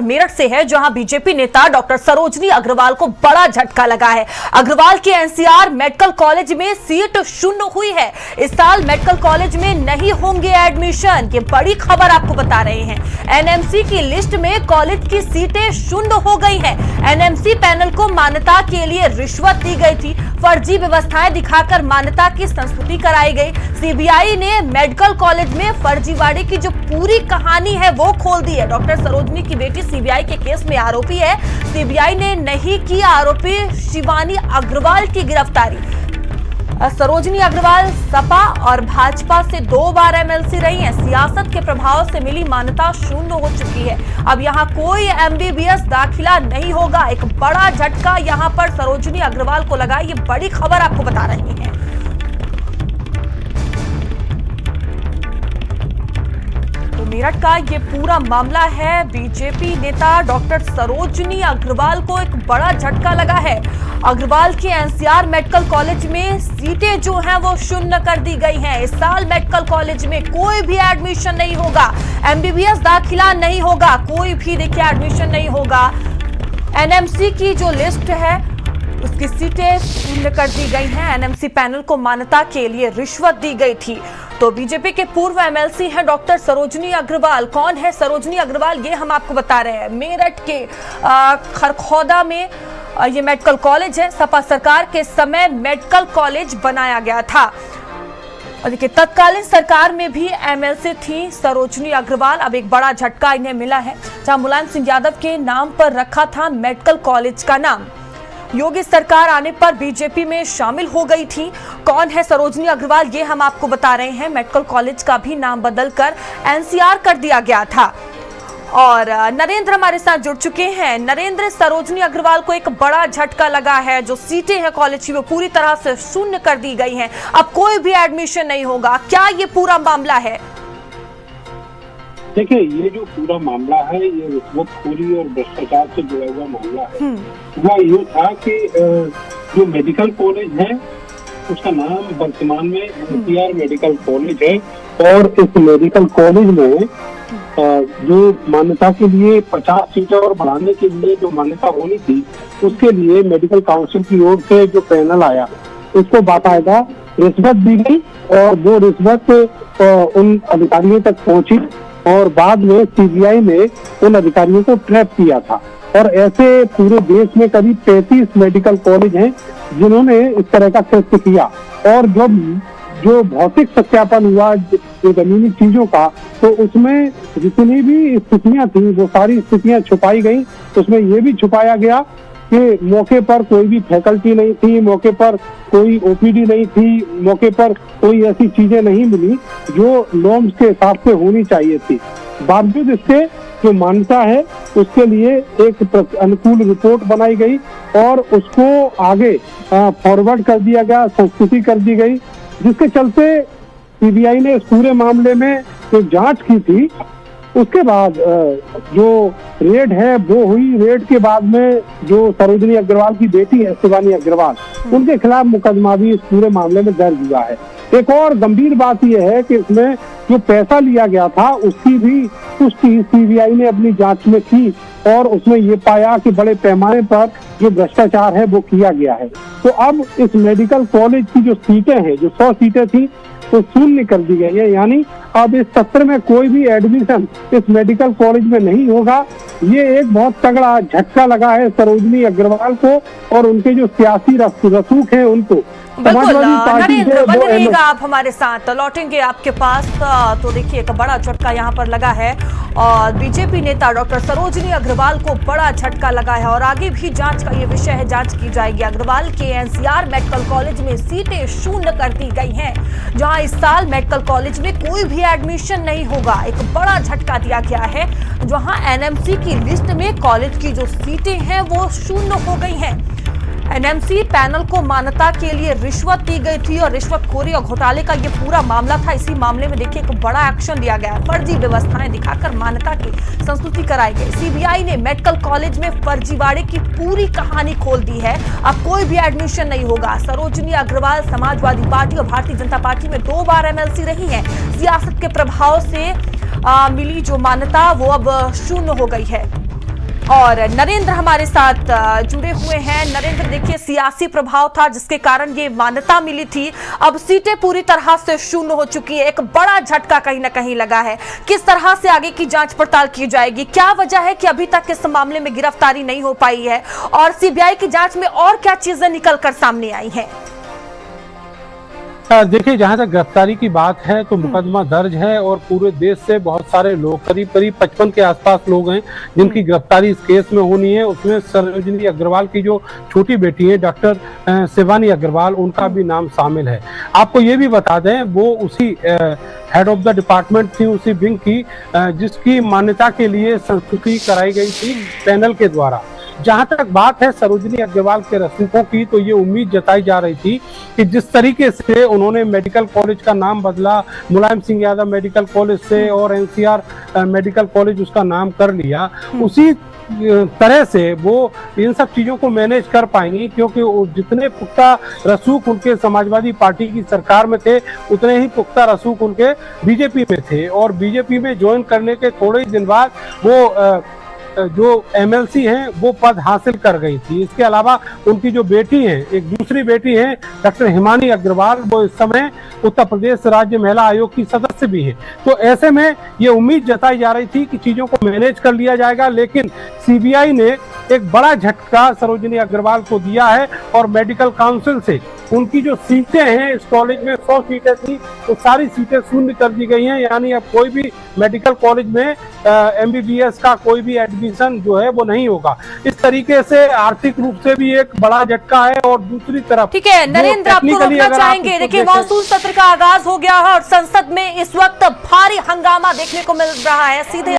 मेरठ से है, जहां बीजेपी नेता डॉक्टर सरोजनी अग्रवाल को बड़ा झटका लगा है। अग्रवाल के एनसीआर मेडिकल कॉलेज में सीट शून्य हुई है। इस साल मेडिकल कॉलेज में नहीं होंगे एडमिशन, ये बड़ी खबर आपको बता रहे हैं। एनएमसी की लिस्ट में कॉलेज की सीटें शून्य हो गई हैं। एनएमसी पैनल को मान्यता के लिए रिश्वत दी गई थी, फर्जी व्यवस्थाएं दिखाकर मान्यता की संस्तुति कराई गई। सीबीआई ने मेडिकल कॉलेज में फर्जीवाड़े की जो पूरी कहानी है वो खोल दी है। डॉक्टर सरोजनी की बेटी सीबीआई के केस में आरोपी है। सीबीआई ने नहीं की आरोपी शिवानी अग्रवाल की गिरफ्तारी। सरोजनी अग्रवाल सपा और भाजपा से 2 बार एमएलसी रही हैं। सियासत के प्रभाव से मिली मान्यता शून्य हो चुकी है। अब यहां कोई एमबीबीएस दाखिला नहीं होगा। एक बड़ा झटका यहां पर सरोजनी अग्रवाल को लगा। ये बड़ी खबर आपको बता रहे हैं। मेरठ का ये पूरा मामला है। बीजेपी नेता डॉक्टर सरोजनी अग्रवाल को एक बड़ा झटका लगा है। अग्रवाल के एनसीआर मेडिकल कॉलेज में सीटें जो हैं वो शून्य कर दी गई हैं। इस साल मेडिकल कॉलेज में कोई भी एडमिशन नहीं होगा। एमबीबीएस दाखिला नहीं होगा, कोई भी देखिए एडमिशन नहीं होगा। एनएमसी की जो लिस्ट है उसकी सीटें शून्य कर दी गई हैं। एनएमसी पैनल को मान्यता के लिए रिश्वत दी गई थी। तो बीजेपी के पूर्व एमएलसी हैं डॉक्टर सरोजनी अग्रवाल। कौन है सरोजनी अग्रवाल, ये हम आपको बता रहे हैं। मेरठ के खरखौदा में ये मेडिकल कॉलेज है। सपा सरकार के समय मेडिकल कॉलेज बनाया गया था। और देखिए तत्कालीन सरकार में भी एमएलसी थी सरोजनी अग्रवाल। अब एक बड़ा झटका इन्हें मिला है, जहां मुलायम सिंह यादव के नाम पर रखा था मेडिकल कॉलेज का नाम। योगी सरकार आने पर बीजेपी में शामिल हो गई थी। कौन है सरोजनी अग्रवाल, ये हम आपको बता रहे हैं। मेडिकल कॉलेज का भी नाम बदलकर एनसीआर कर दिया गया था। और नरेंद्र हमारे साथ जुड़ चुके हैं। नरेंद्र, सरोजनी अग्रवाल को एक बड़ा झटका लगा है। जो सीटें हैं कॉलेज की वो पूरी तरह से शून्य कर दी गई हैं। अब कोई भी एडमिशन नहीं होगा। क्या ये पूरा मामला है? देखिए, ये जो पूरा मामला है ये रिश्वतखोरी और भ्रष्टाचार से जुड़ा हुआ मामला है। हुआ ये था कि जो मेडिकल कॉलेज है उसका नाम वर्तमान में एनसीआर मेडिकल कॉलेज है। और इस मेडिकल कॉलेज में जो मान्यता के लिए 50 सीटें और बढ़ाने के लिए जो मान्यता होनी थी, उसके लिए मेडिकल काउंसिल की ओर से जो पैनल आया उसको बाकायदा रिश्वत दी गई। और वो रिश्वत उन अधिकारियों तक पहुंची और बाद में सीबीआई ने उन अधिकारियों को ट्रैप किया था। और ऐसे पूरे देश में करीब 33 मेडिकल कॉलेज हैं जिन्होंने इस तरह का कृत्य किया। और जो भौतिक सत्यापन हुआ जो जमीनी चीजों का, तो उसमें जितनी भी स्थितियां थी वो सारी स्थितियां छुपाई गई। उसमें ये भी छुपाया गया कि मौके पर कोई भी फैकल्टी नहीं थी, मौके पर कोई ओपीडी नहीं थी, मौके पर कोई ऐसी चीजें नहीं मिली जो नॉर्म्स के हिसाब से होनी चाहिए थी। बावजूद इसके जो मान्यता है उसके लिए एक अनुकूल रिपोर्ट बनाई गई और उसको आगे फॉरवर्ड कर दिया गया, संस्तुति कर दी गई, जिसके चलते सीबीआई ने इस पूरे मामले में जो जांच की थी उसके बाद जो रेड है वो हुई। रेड के बाद में जो सरोजनी अग्रवाल की बेटी है शिवानी अग्रवाल, उनके खिलाफ मुकदमा भी इस पूरे मामले में दर्ज हुआ है। एक और गंभीर बात यह है कि इसमें जो पैसा लिया गया था उसकी भी पुष्टि सीबीआई ने अपनी जांच में की और उसमें ये पाया कि बड़े पैमाने पर जो भ्रष्टाचार है वो किया गया है। तो अब इस मेडिकल कॉलेज की जो सीटें हैं, जो 100 सीटें थी, तो शून्य कर दी गई है। यानी अब इस सत्र में कोई भी एडमिशन इस मेडिकल कॉलेज में नहीं होगा। ये एक बहुत तगड़ा झटका लगा है सरोजनी अग्रवाल को और उनके जो सियासी रसूख हैं उनको। बिल्कुल नरेंद्र, बने रहिएगा आप हमारे साथ, लौटेंगे आपके पास। तो देखिए एक बड़ा झटका यहाँ पर लगा है और बीजेपी नेता डॉक्टर सरोजनी अग्रवाल को बड़ा झटका लगा है। और आगे भी जांच का ये विषय है, जांच की जाएगी। अग्रवाल के एनसीआर मेडिकल कॉलेज में सीटें शून्य कर दी गई हैं, जहां इस साल मेडिकल कॉलेज में कोई भी एडमिशन नहीं होगा। एक बड़ा झटका दिया गया है, जहां एनएमसी की लिस्ट में कॉलेज की जो सीटें हैं वो शून्य हो गई हैं। एनएमसी पैनल को मान्यता के लिए रिश्वत दी गई थी और रिश्वतखोरी और घोटाले का ये पूरा मामला था। इसी मामले में देखिए एक बड़ा एक्शन लिया गया। फर्जी व्यवस्थाएं दिखाकर मान्यता की संस्तुति कराई गई। सीबीआई ने मेडिकल कॉलेज में फर्जीवाड़े की पूरी कहानी खोल दी है। अब कोई भी एडमिशन नहीं होगा। सरोजनी अग्रवाल समाजवादी पार्टी और भारतीय जनता पार्टी में 2 बार एमएलसी रही हैं। सियासत के प्रभाव से मिली जो मान्यता वो अब शून्य हो गई है। और नरेंद्र हमारे साथ जुड़े हुए हैं। नरेंद्र, देखिए, सियासी प्रभाव था जिसके कारण ये मान्यता मिली थी, अब सीटें पूरी तरह से शून्य हो चुकी है, एक बड़ा झटका कहीं ना कहीं लगा है। किस तरह से आगे की जांच पड़ताल की जाएगी? क्या वजह है कि अभी तक इस मामले में गिरफ्तारी नहीं हो पाई है, और सीबीआई की जांच में और क्या चीजें निकल कर सामने आई हैं? देखिए, जहां तक गिरफ्तारी की बात है तो मुकदमा दर्ज है और पूरे देश से बहुत सारे लोग, करीब करीब 55 के आसपास लोग हैं जिनकी गिरफ्तारी इस केस में होनी है। उसमें सरोजिनी अग्रवाल की जो छोटी बेटी है डॉक्टर शिवानी अग्रवाल, उनका भी नाम शामिल है। आपको ये भी बता दें, वो उसी हेड ऑफ द डिपार्टमेंट थी, उसी विंग की जिसकी मान्यता के लिए संस्तुति कराई गई थी पैनल के द्वारा। जहां तक बात है सरोजिनी अग्रवाल के रसूखों की, तो ये उम्मीद जताई जा रही थी कि जिस तरीके से उन्होंने मेडिकल कॉलेज का नाम बदला, मुलायम सिंह यादव मेडिकल कॉलेज से और एनसीआर मेडिकल कॉलेज उसका नाम कर लिया, उसी तरह से वो इन सब चीजों को मैनेज कर पाएंगी, क्योंकि जितने पुख्ता रसूख उनके समाजवादी पार्टी की सरकार में थे, उतने ही पुख्ता रसूख उनके बीजेपी में थे। और बीजेपी में ज्वाइन करने के थोड़े ही दिन बाद वो जो एमएलसी हैं वो पद हासिल कर गई थी। इसके अलावा उनकी जो बेटी है, एक दूसरी बेटी है डॉक्टर हिमानी अग्रवाल, वो इस समय उत्तर प्रदेश राज्य महिला आयोग की सदस्य भी है। तो ऐसे में ये उम्मीद जताई जा रही थी कि चीजों को मैनेज कर लिया जाएगा, लेकिन सीबीआई ने एक बड़ा झटका सरोजिनी अग्रवाल को दिया है और मेडिकल काउंसिल से उनकी जो सीटें हैं, इस कॉलेज में 100 सीटें थी, तो सारी सीटें शून्य कर दी गई हैं। यानी अब कोई भी मेडिकल कॉलेज में एमबीबीएस का कोई भी एडमिशन जो है वो नहीं होगा। इस तरीके से आर्थिक रूप से भी एक बड़ा झटका है। और दूसरी तरफ, ठीक है नरेंद्र, आपको रोकना चाहेंगे। देखिए, मॉनसून सत्र का आगाज हो गया है और संसद में इस वक्त भारी हंगामा देखने को मिल रहा है। सीधे